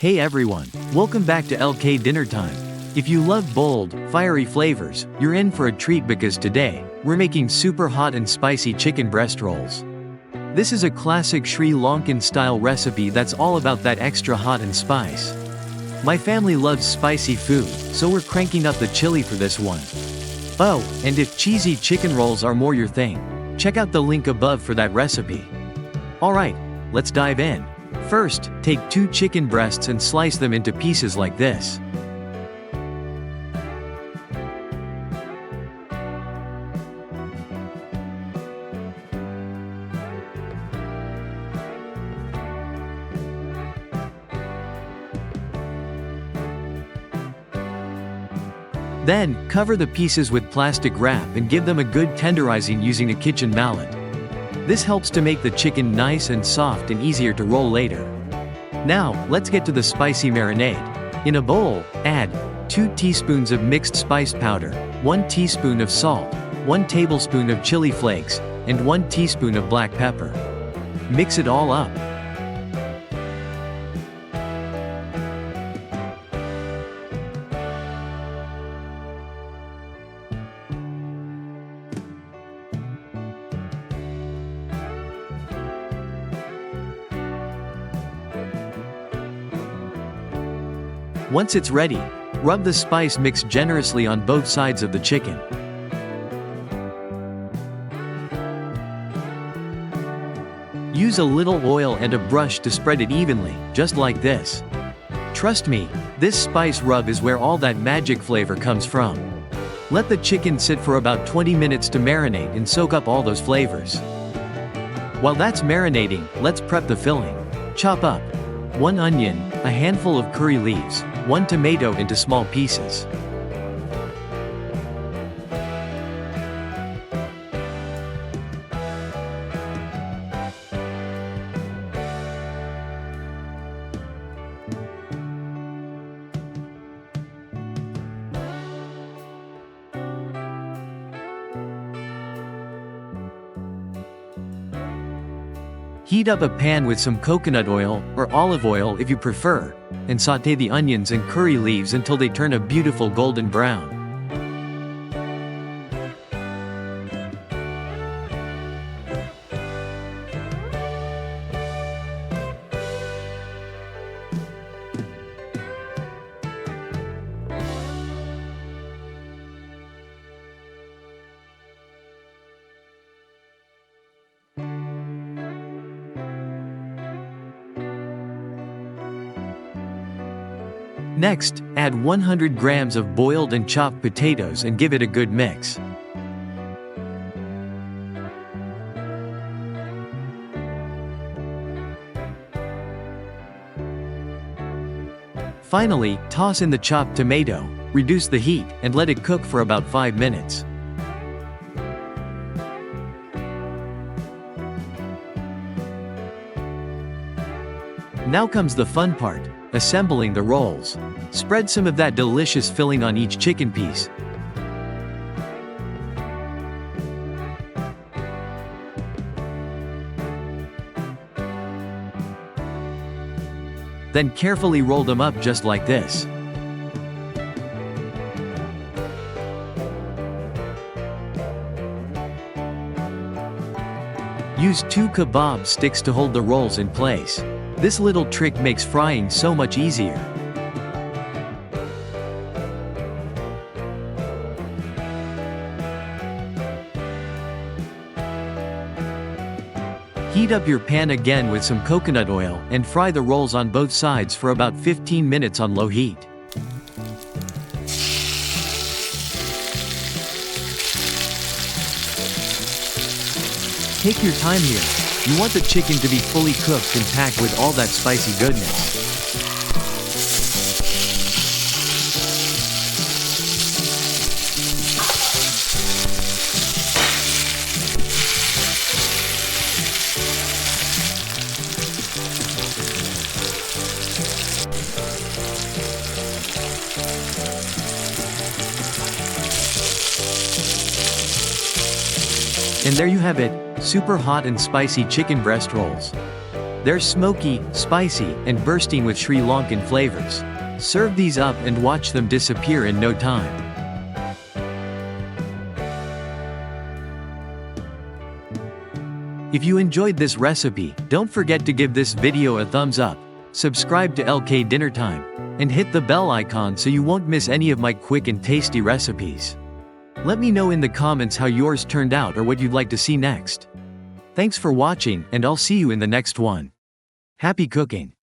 Hey everyone, welcome back to LK Dinner Time. If you love bold, fiery flavors, you're in for a treat because today, we're making super hot and spicy chicken breast rolls. This is a classic Sri Lankan-style recipe that's all about that extra hot and spice. My family loves spicy food, so we're cranking up the chili for this one. Oh, and if cheesy chicken rolls are more your thing, check out the link above for that recipe. Alright, let's dive in. First, take 2 chicken breasts and slice them into pieces like this. Then, cover the pieces with plastic wrap and give them a good tenderizing using a kitchen mallet. This helps to make the chicken nice and soft and easier to roll later. Now, let's get to the spicy marinade. In a bowl, add 2 teaspoons of mixed spice powder, 1 teaspoon of salt, 1 tablespoon of chili flakes, and 1 teaspoon of black pepper. Mix it all up. Once it's ready, rub the spice mix generously on both sides of the chicken. Use a little oil and a brush to spread it evenly, just like this. Trust me, this spice rub is where all that magic flavor comes from. Let the chicken sit for about 20 minutes to marinate and soak up all those flavors. While that's marinating, let's prep the filling. Chop up 1 onion, a handful of curry leaves, 1 tomato into small pieces. Heat up a pan with some coconut oil, or olive oil if you prefer, and sauté the onions and curry leaves until they turn a beautiful golden brown. Next, add 100 grams of boiled and chopped potatoes and give it a good mix. Finally, toss in the chopped tomato, reduce the heat, and let it cook for about 5 minutes. Now comes the fun part, assembling the rolls. Spread some of that delicious filling on each chicken piece. Then carefully roll them up just like this. Use 2 kebab sticks to hold the rolls in place. This little trick makes frying so much easier. Heat up your pan again with some coconut oil and fry the rolls on both sides for about 15 minutes on low heat. Take your time here. You want the chicken to be fully cooked and packed with all that spicy goodness. And there you have it, super hot and spicy chicken breast rolls. They're smoky, spicy, and bursting with Sri Lankan flavors. Serve these up and watch them disappear in no time. If you enjoyed this recipe, don't forget to give this video a thumbs up, subscribe to LK Dinner Time, and hit the bell icon so you won't miss any of my quick and tasty recipes. Let me know in the comments how yours turned out or what you'd like to see next. Thanks for watching, and I'll see you in the next one. Happy cooking!